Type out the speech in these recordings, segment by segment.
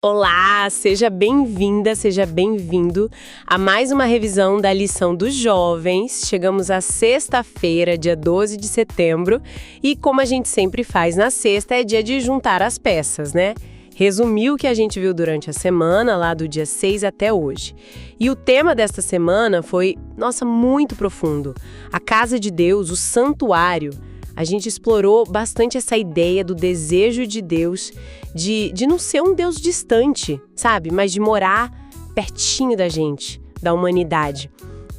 Olá, seja bem-vinda, seja bem-vindo a mais uma revisão da lição dos jovens. Chegamos à sexta-feira, dia 12 de setembro, e como a gente sempre faz na sexta, é dia de juntar as peças, né? Resumir o que a gente viu durante a semana, lá do dia 6 até hoje. E o tema desta semana foi, muito profundo. A casa de Deus, o santuário. A gente explorou bastante essa ideia do desejo de Deus de não ser um Deus distante, sabe? Mas de morar pertinho da gente, da humanidade.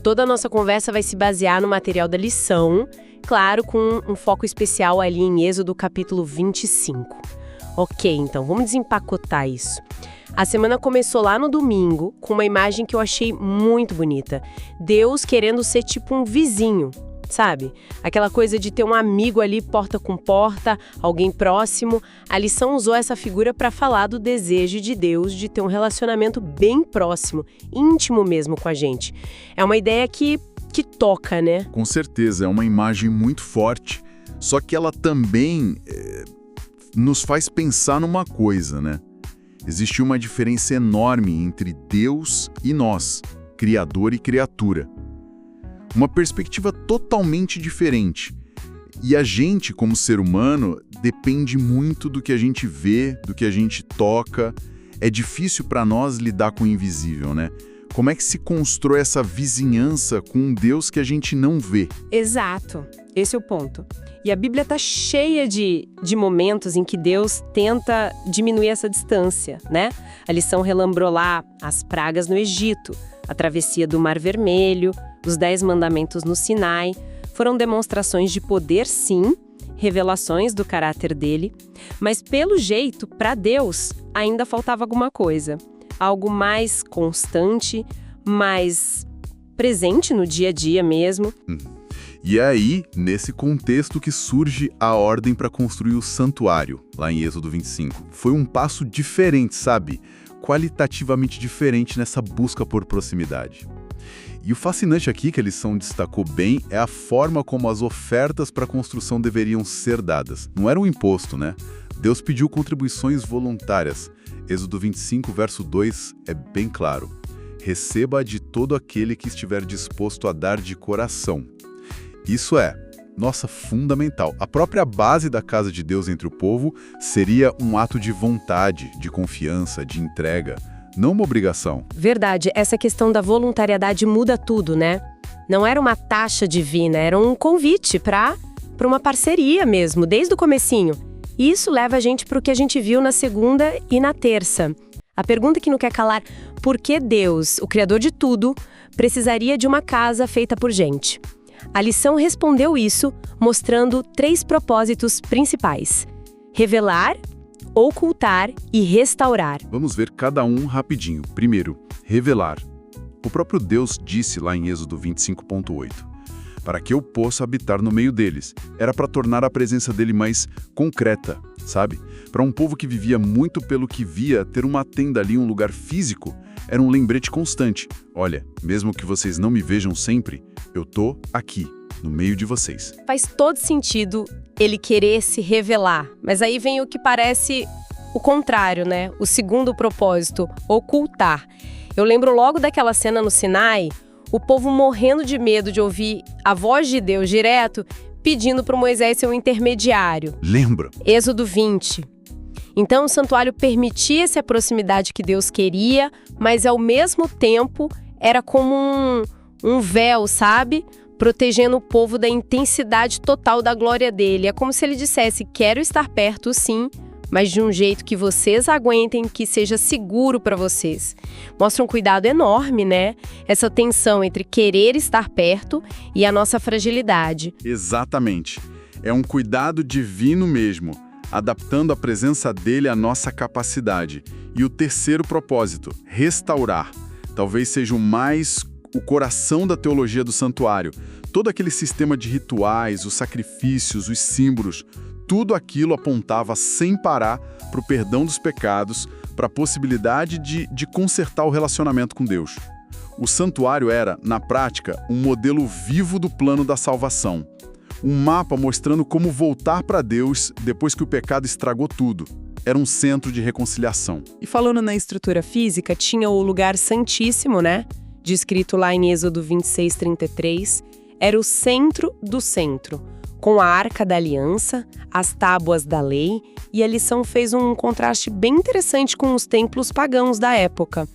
Toda a nossa conversa vai se basear no material da lição, claro, com um foco especial ali em Êxodo capítulo 25. Ok, então vamos desempacotar isso. A semana começou lá no domingo com uma imagem que eu achei muito bonita. Deus querendo ser tipo um vizinho. Sabe? Aquela coisa de ter um amigo ali porta com porta, alguém próximo. A lição usou essa figura para falar do desejo de Deus de ter um relacionamento bem próximo, íntimo mesmo com a gente. É uma ideia que toca, né? Com certeza, é uma imagem muito forte, só que ela também nos faz pensar numa coisa, né? Existe uma diferença enorme entre Deus e nós, Criador e criatura. Uma perspectiva totalmente diferente. E a gente, como ser humano, depende muito do que a gente vê, do que a gente toca. É difícil para nós lidar com o invisível, né? Como é que se constrói essa vizinhança com um Deus que a gente não vê? Exato, esse é o ponto. E a Bíblia está cheia de momentos em que Deus tenta diminuir essa distância, né? A lição relembrou lá as pragas no Egito, a travessia do Mar Vermelho, os 10 mandamentos no Sinai. Foram demonstrações de poder, sim, revelações do caráter dele, mas pelo jeito, para Deus, ainda faltava alguma coisa. Algo mais constante, mais presente no dia a dia mesmo. E é aí, nesse contexto, que surge a ordem para construir o santuário, lá em Êxodo 25. Foi um passo diferente, sabe? Qualitativamente diferente nessa busca por proximidade. E o fascinante aqui, que a lição destacou bem, é a forma como as ofertas para a construção deveriam ser dadas. Não era um imposto, né? Deus pediu contribuições voluntárias. Êxodo 25, verso 2, é bem claro. Receba de todo aquele que estiver disposto a dar de coração. Isso é, fundamental. A própria base da casa de Deus entre o povo seria um ato de vontade, de confiança, de entrega. Não uma obrigação. Verdade, essa questão da voluntariedade muda tudo, né? Não era uma taxa divina, era um convite para uma parceria mesmo, desde o comecinho. E isso leva a gente para o que a gente viu na segunda e na terça. A pergunta que não quer calar, por que Deus, o Criador de tudo, precisaria de uma casa feita por gente? A lição respondeu isso, mostrando 3 propósitos principais: revelar, ocultar e restaurar. Vamos ver cada um rapidinho. Primeiro, revelar. O próprio Deus disse lá em Êxodo 25.8, para que eu possa habitar no meio deles. Era para tornar a presença dele mais concreta, sabe? Para um povo que vivia muito pelo que via, ter uma tenda ali, um lugar físico, era um lembrete constante. Olha, mesmo que vocês não me vejam sempre, eu tô aqui, no meio de vocês. Faz todo sentido ele querer se revelar, mas aí vem o que parece o contrário, né? O segundo propósito, ocultar. Eu lembro logo daquela cena no Sinai, o povo morrendo de medo de ouvir a voz de Deus direto, pedindo para Moisés ser um intermediário. Lembra? Êxodo 20. Então o santuário permitia essa proximidade que Deus queria, mas ao mesmo tempo era como um véu, sabe? Protegendo o povo da intensidade total da glória dele. É como se ele dissesse, quero estar perto sim, mas de um jeito que vocês aguentem, que seja seguro para vocês. Mostra um cuidado enorme, né? Essa tensão entre querer estar perto e a nossa fragilidade. Exatamente. É um cuidado divino mesmo, adaptando a presença dele à nossa capacidade. E o terceiro propósito, restaurar. Talvez seja o coração da teologia do santuário. Todo aquele sistema de rituais, os sacrifícios, os símbolos, tudo aquilo apontava sem parar para o perdão dos pecados, para a possibilidade de consertar o relacionamento com Deus. O santuário era, na prática, um modelo vivo do plano da salvação. Um mapa mostrando como voltar para Deus depois que o pecado estragou tudo. Era um centro de reconciliação. E falando na estrutura física, tinha o lugar santíssimo, né? Descrito lá em Êxodo 26:33. Era o centro do centro, com a Arca da Aliança, as tábuas da lei, e a lição fez um contraste bem interessante com os templos pagãos da época.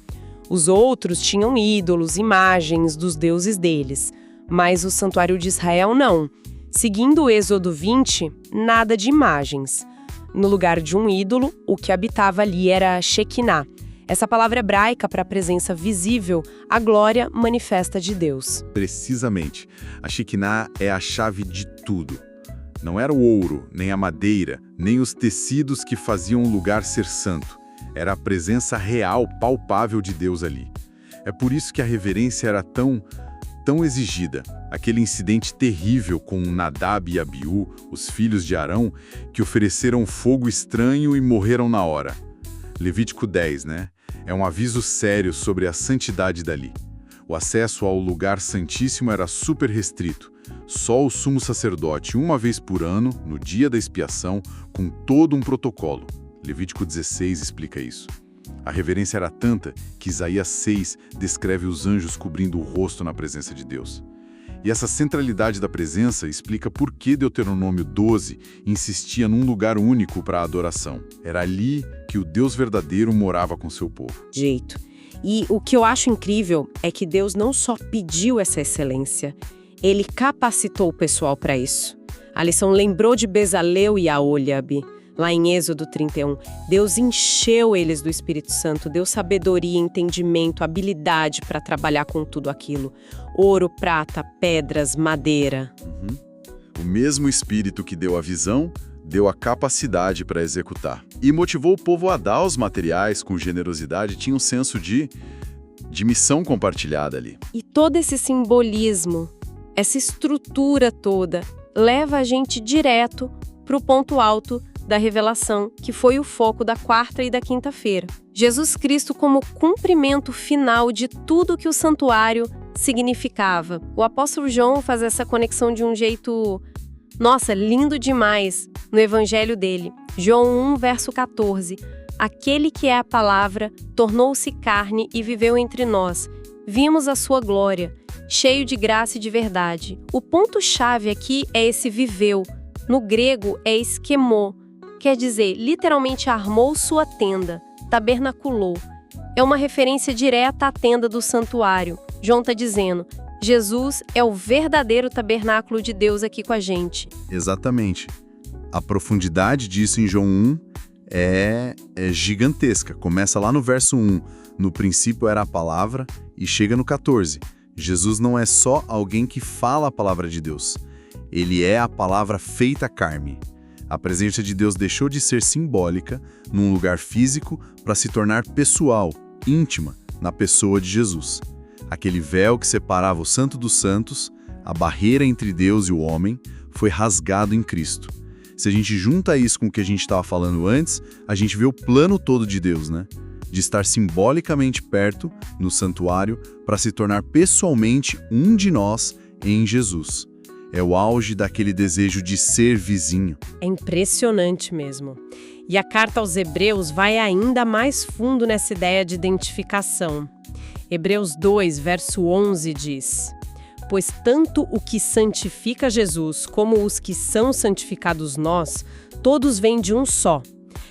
Os outros tinham ídolos, imagens dos deuses deles, mas o santuário de Israel não. Seguindo o Êxodo 20, nada de imagens. No lugar de um ídolo, o que habitava ali era Shekinah. Essa palavra hebraica para a presença visível, a glória manifesta de Deus. Precisamente. A Shekinah é a chave de tudo. Não era o ouro, nem a madeira, nem os tecidos que faziam o lugar ser santo. Era a presença real, palpável de Deus ali. É por isso que a reverência era tão exigida. Aquele incidente terrível com Nadab e Abiú, os filhos de Arão, que ofereceram fogo estranho e morreram na hora. Levítico 10, né? É um aviso sério sobre a santidade dali. O acesso ao lugar santíssimo era super restrito. Só o sumo sacerdote, uma vez por ano, no dia da expiação, com todo um protocolo. Levítico 16 explica isso. A reverência era tanta que Isaías 6 descreve os anjos cobrindo o rosto na presença de Deus. E essa centralidade da presença explica por que Deuteronômio 12 insistia num lugar único para a adoração. Era ali que o Deus verdadeiro morava com seu povo. E o que eu acho incrível é que Deus não só pediu essa excelência, Ele capacitou o pessoal para isso. A lição lembrou de Bezalel e Aholiabe. Lá em Êxodo 31, Deus encheu eles do Espírito Santo, deu sabedoria, entendimento, habilidade para trabalhar com tudo aquilo. Ouro, prata, pedras, madeira. O mesmo Espírito que deu a visão, deu a capacidade para executar. E motivou o povo a dar os materiais com generosidade, tinha um senso de missão compartilhada ali. E todo esse simbolismo, essa estrutura toda, leva a gente direto para o ponto alto da revelação, que foi o foco da quarta e da quinta-feira. Jesus Cristo como cumprimento final de tudo que o santuário significava. O apóstolo João faz essa conexão de um jeito, lindo demais, no evangelho dele. João 1, verso 14. Aquele que é a palavra tornou-se carne e viveu entre nós. Vimos a sua glória, cheio de graça e de verdade. O ponto-chave aqui é esse viveu. No grego é esquemô. Quer dizer, literalmente armou sua tenda, tabernaculou. É uma referência direta à tenda do santuário. João está dizendo, Jesus é o verdadeiro tabernáculo de Deus aqui com a gente. Exatamente. A profundidade disso em João 1 é gigantesca. Começa lá no verso 1. No princípio era a palavra e chega no 14. Jesus não é só alguém que fala a palavra de Deus. Ele é a palavra feita carne. A presença de Deus deixou de ser simbólica num lugar físico para se tornar pessoal, íntima, na pessoa de Jesus. Aquele véu que separava o Santo dos Santos, a barreira entre Deus e o homem, foi rasgado em Cristo. Se a gente junta isso com o que a gente estava falando antes, a gente vê o plano todo de Deus, né? De estar simbolicamente perto, no santuário, para se tornar pessoalmente um de nós em Jesus. É o auge daquele desejo de ser vizinho. É impressionante mesmo. E a carta aos Hebreus vai ainda mais fundo nessa ideia de identificação. Hebreus 2, verso 11 diz: Pois tanto o que santifica Jesus como os que são santificados nós, todos vêm de um só.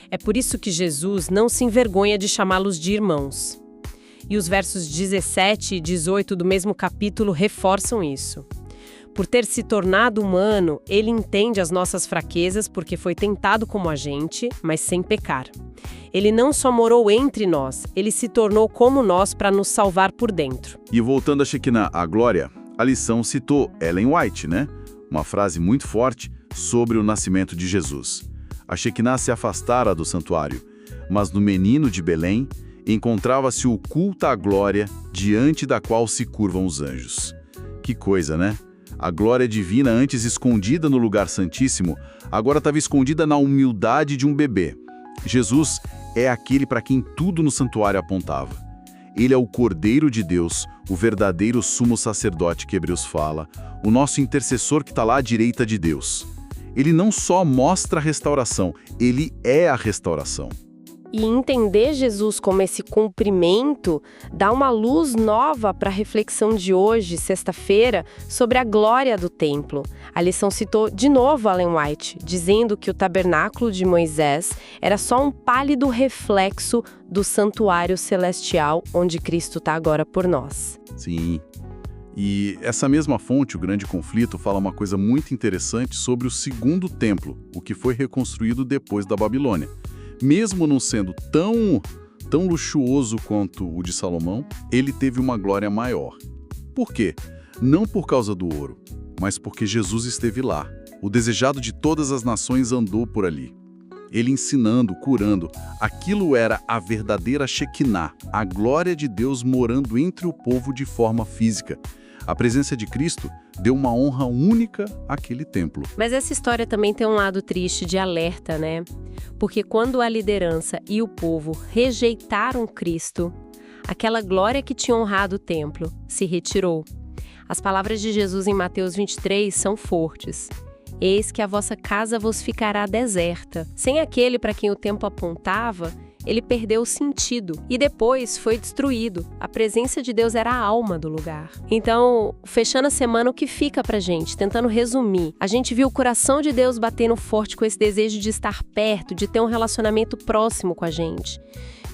É por isso que Jesus não se envergonha de chamá-los de irmãos. E os versos 17 e 18 do mesmo capítulo reforçam isso. Por ter se tornado humano, ele entende as nossas fraquezas porque foi tentado como a gente, mas sem pecar. Ele não só morou entre nós, ele se tornou como nós para nos salvar por dentro. E voltando a Shekinah, a glória, a lição citou Ellen White, né? Uma frase muito forte sobre o nascimento de Jesus. A Shekinah se afastara do santuário, mas no menino de Belém encontrava-se oculta a glória diante da qual se curvam os anjos. Que coisa, né? A glória divina, antes escondida no lugar santíssimo, agora estava escondida na humildade de um bebê. Jesus é aquele para quem tudo no santuário apontava. Ele é o Cordeiro de Deus, o verdadeiro sumo sacerdote que Hebreus fala, o nosso intercessor que está lá à direita de Deus. Ele não só mostra a restauração, ele é a restauração. E entender Jesus como esse cumprimento dá uma luz nova para a reflexão de hoje, sexta-feira, sobre a glória do templo. A lição citou de novo Ellen White, dizendo que o tabernáculo de Moisés era só um pálido reflexo do santuário celestial onde Cristo está agora por nós. Sim. E essa mesma fonte, o Grande Conflito, fala uma coisa muito interessante sobre o segundo templo, o que foi reconstruído depois da Babilônia. Mesmo não sendo tão luxuoso quanto o de Salomão, ele teve uma glória maior. Por quê? Não por causa do ouro, mas porque Jesus esteve lá. O desejado de todas as nações andou por ali. Ele ensinando, curando. Aquilo era a verdadeira Shekinah, a glória de Deus morando entre o povo de forma física. A presença de Cristo deu uma honra única àquele templo. Mas essa história também tem um lado triste de alerta, né? Porque quando a liderança e o povo rejeitaram Cristo, aquela glória que tinha honrado o templo se retirou. As palavras de Jesus em Mateus 23 são fortes. Eis que a vossa casa vos ficará deserta. Sem aquele para quem o templo apontava, ele perdeu o sentido e depois foi destruído. A presença de Deus era a alma do lugar. Então, fechando a semana, o que fica pra gente? Tentando resumir, a gente viu o coração de Deus batendo forte com esse desejo de estar perto, de ter um relacionamento próximo com a gente.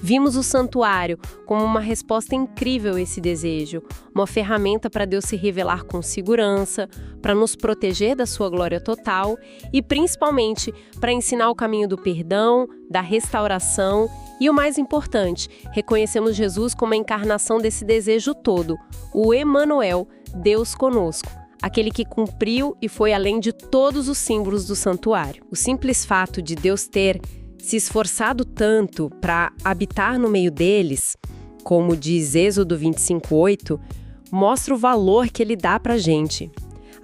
Vimos o santuário como uma resposta incrível a esse desejo, uma ferramenta para Deus se revelar com segurança, para nos proteger da sua glória total e, principalmente, para ensinar o caminho do perdão, da restauração e, o mais importante, reconhecemos Jesus como a encarnação desse desejo todo, o Emanuel, Deus conosco. Aquele que cumpriu e foi além de todos os símbolos do santuário. O simples fato de Deus ter se esforçado tanto para habitar no meio deles, como diz Êxodo 25:8, mostra o valor que ele dá para a gente.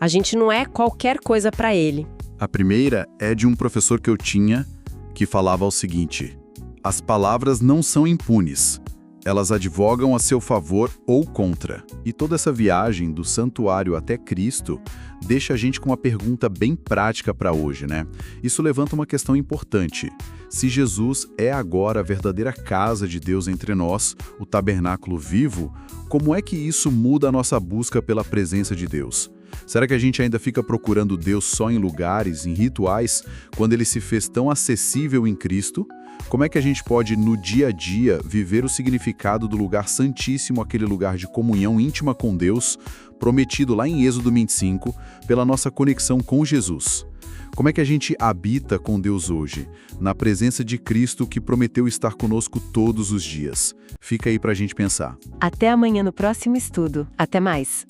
A gente não é qualquer coisa para ele. A primeira é de um professor que eu tinha, que falava o seguinte: as palavras não são impunes. Elas advogam a seu favor ou contra. E toda essa viagem do santuário até Cristo deixa a gente com uma pergunta bem prática para hoje, né? Isso levanta uma questão importante. Se Jesus é agora a verdadeira casa de Deus entre nós, o tabernáculo vivo, como é que isso muda a nossa busca pela presença de Deus? Será que a gente ainda fica procurando Deus só em lugares, em rituais, quando ele se fez tão acessível em Cristo? Como é que a gente pode, no dia a dia, viver o significado do lugar santíssimo, aquele lugar de comunhão íntima com Deus, prometido lá em Êxodo 25, pela nossa conexão com Jesus? Como é que a gente habita com Deus hoje, na presença de Cristo que prometeu estar conosco todos os dias? Fica aí pra gente pensar. Até amanhã no próximo estudo. Até mais!